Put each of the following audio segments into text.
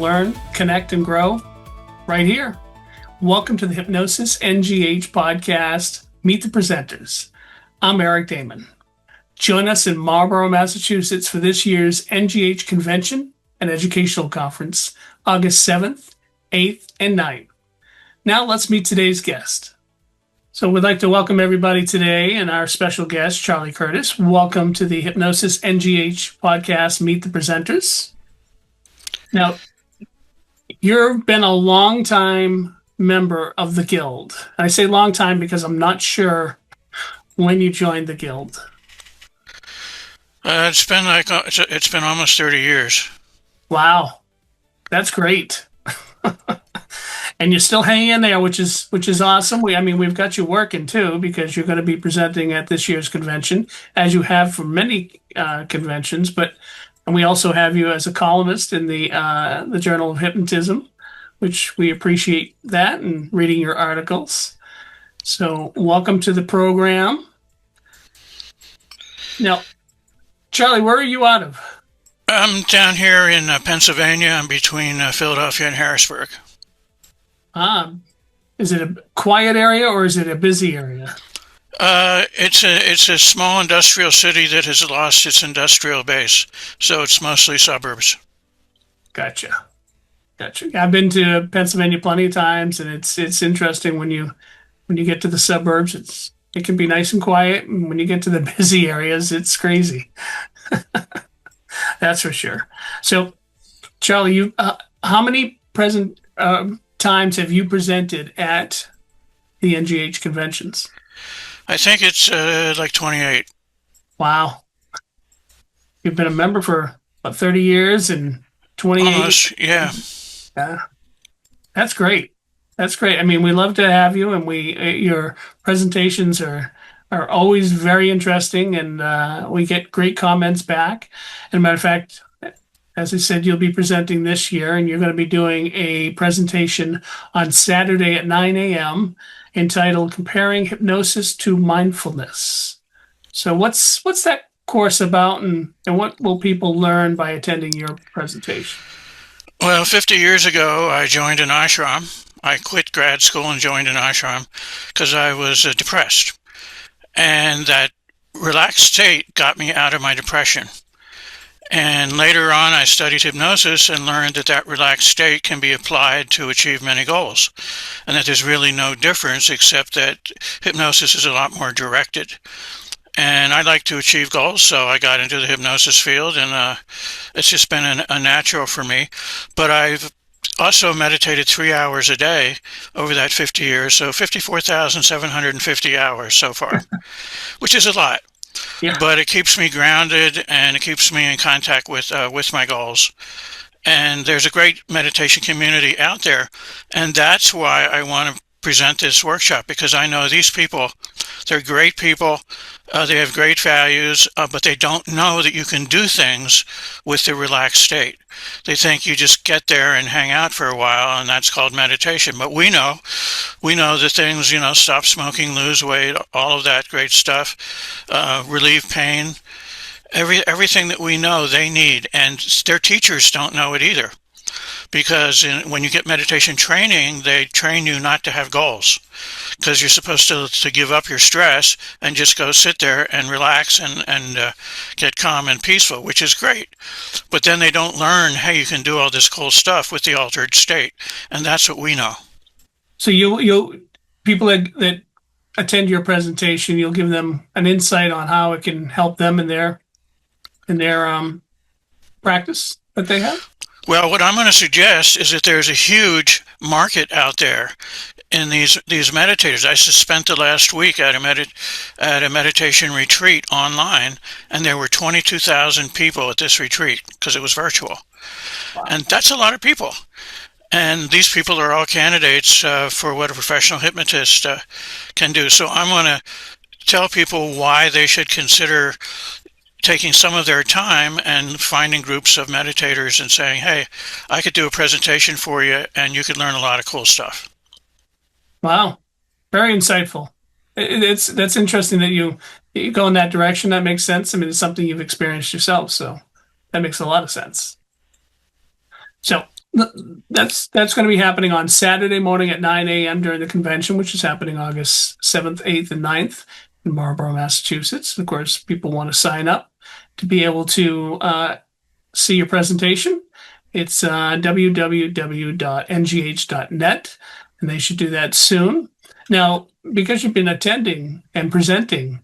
learn, connect, and grow right here. Welcome to the Hypnosis NGH podcast, Meet the Presenters. I'm Eric Damon. Join us in Marlborough, Massachusetts for this year's NGH Convention and Educational Conference, August 7th, 8th, and 9th. Now let's meet today's guest. So we'd like to welcome everybody today and our special guest, Charlie Curtis. Welcome to the Hypnosis NGH podcast, Meet the Presenters. Now, you've been a long time member of the Guild. I say long time because I'm not sure when you joined the Guild. It's been almost 30 years. Wow, that's great. And you're still hanging in there, which is awesome. We've got you working too, because you're going to be presenting at this year's convention, as you have for many conventions. And we also have you as a columnist in the Journal of Hypnotism, which we appreciate that and reading your articles. So welcome to the program. Now, Charlie, where are you out of? I'm down here in Pennsylvania. I'm between Philadelphia and Harrisburg. Is it a quiet area or is it a busy area? It's a small industrial city that has lost its industrial base, so it's mostly suburbs. Gotcha. I've been to Pennsylvania plenty of times, and it's interesting when you get to the suburbs. It can be nice and quiet, and when you get to the busy areas, it's crazy. That's for sure. So, Charlie, you how many times have you presented at the NGH conventions? I think it's like 28. Wow. You've been a member for, 30 years and 28? Almost, yeah. Yeah. That's great. We love to have you, and your presentations are always very interesting, and we get great comments back. And matter of fact, as I said, you'll be presenting this year, and you're going to be doing a presentation on Saturday at 9 a.m. entitled Comparing Hypnosis to Mindfulness. So what's that course about, and what will people learn by attending your presentation? Well, 50 years ago, I joined an ashram. I quit grad school and joined an ashram because I was depressed. And that relaxed state got me out of my depression. And later on, I studied hypnosis and learned that relaxed state can be applied to achieve many goals, and that there's really no difference except that hypnosis is a lot more directed. And I like to achieve goals, so I got into the hypnosis field, and it's just been a natural for me. But I've also meditated 3 hours a day over that 50 years, so 54,750 hours so far, which is a lot. Yeah. But it keeps me grounded, and it keeps me in contact with my goals. And there's a great meditation community out there, and that's why I want to present this workshop, because I know these people, they're great people, they have great values, but they don't know that you can do things with the relaxed state. They think you just get there and hang out for a while, and that's called meditation. But we know the things, stop smoking, lose weight, all of that great stuff, relieve pain, everything that we know they need, and their teachers don't know it either. Because when you get meditation training, they train you not to have goals, because you're supposed to give up your stress and just go sit there and relax and get calm and peaceful, which is great. But then they don't learn, hey, you can do all this cool stuff with the altered state, and that's what we know. So you people that attend your presentation, you'll give them an insight on how it can help them in their practice that they have? Well, what I'm going to suggest is that there's a huge market out there in these meditators. I just spent the last week at a meditation retreat online, and there were 22,000 people at this retreat because it was virtual. Wow. And that's a lot of people. And these people are all candidates for what a professional hypnotist can do. So I'm going to tell people why they should consider taking some of their time and finding groups of meditators and saying, hey, I could do a presentation for you and you could learn a lot of cool stuff. Wow. Very insightful. That's interesting that you go in that direction. That makes sense. I mean, it's something you've experienced yourself, so that makes a lot of sense. So That's going to be happening on Saturday morning at 9 a.m. during the convention, which is happening August 7th, 8th, and 9th in Marlborough, Massachusetts. Of course, people want to sign up to be able to see your presentation. It's www.ngh.net, and they should do that soon. Now, because you've been attending and presenting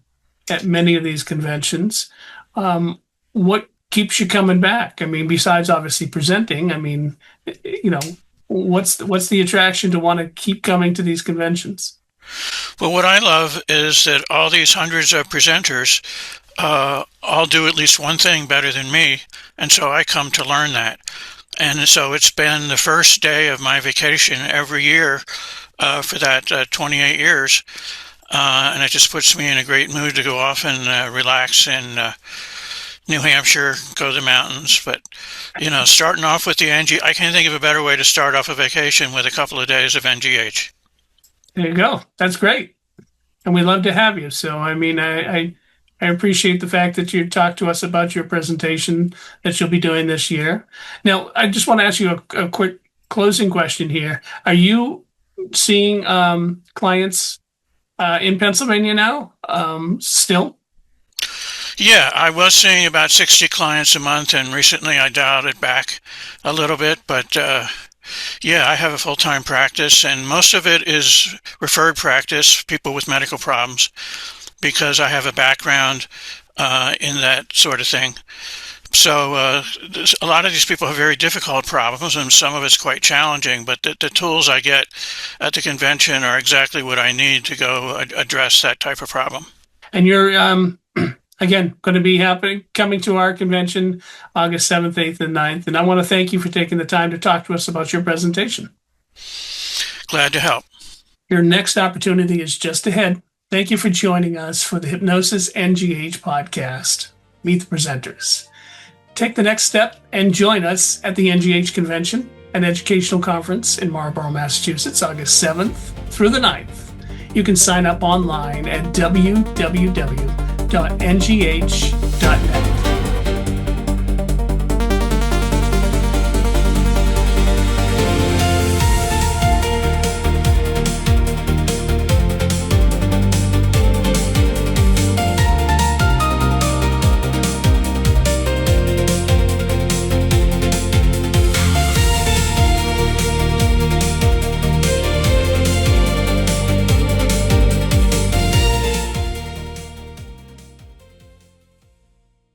at many of these conventions, what keeps you coming back? I mean, besides obviously presenting, I mean, what's the attraction to want to keep coming to these conventions? Well, what I love is that all these hundreds of presenters all do at least one thing better than me, and so I come to learn that. And so it's been the first day of my vacation every year for that 28 years, and it just puts me in a great mood to go off and relax in New Hampshire, go to the mountains. But, starting off with the NGH, I can't think of a better way to start off a vacation with a couple of days of NGH. There you go. That's great. And we love to have you. So, I mean, I appreciate the fact that you talked to us about your presentation that you'll be doing this year. Now, I just want to ask you a quick closing question here. Are you seeing clients in Pennsylvania now still? Yeah, I was seeing about 60 clients a month, and recently I dialed it back a little bit. But yeah, I have a full-time practice, and most of it is referred practice, people with medical problems, because I have a background in that sort of thing. So a lot of these people have very difficult problems, and some of it's quite challenging, but the tools I get at the convention are exactly what I need to go address that type of problem. And you're, again, going to be coming to our convention August 7th, 8th, and 9th. And I want to thank you for taking the time to talk to us about your presentation. Glad to help. Your next opportunity is just ahead. Thank you for joining us for the Hypnosis NGH podcast. Meet the presenters. Take the next step and join us at the NGH convention, an educational conference in Marlborough, Massachusetts, August 7th through the 9th. You can sign up online at www.ngh.net.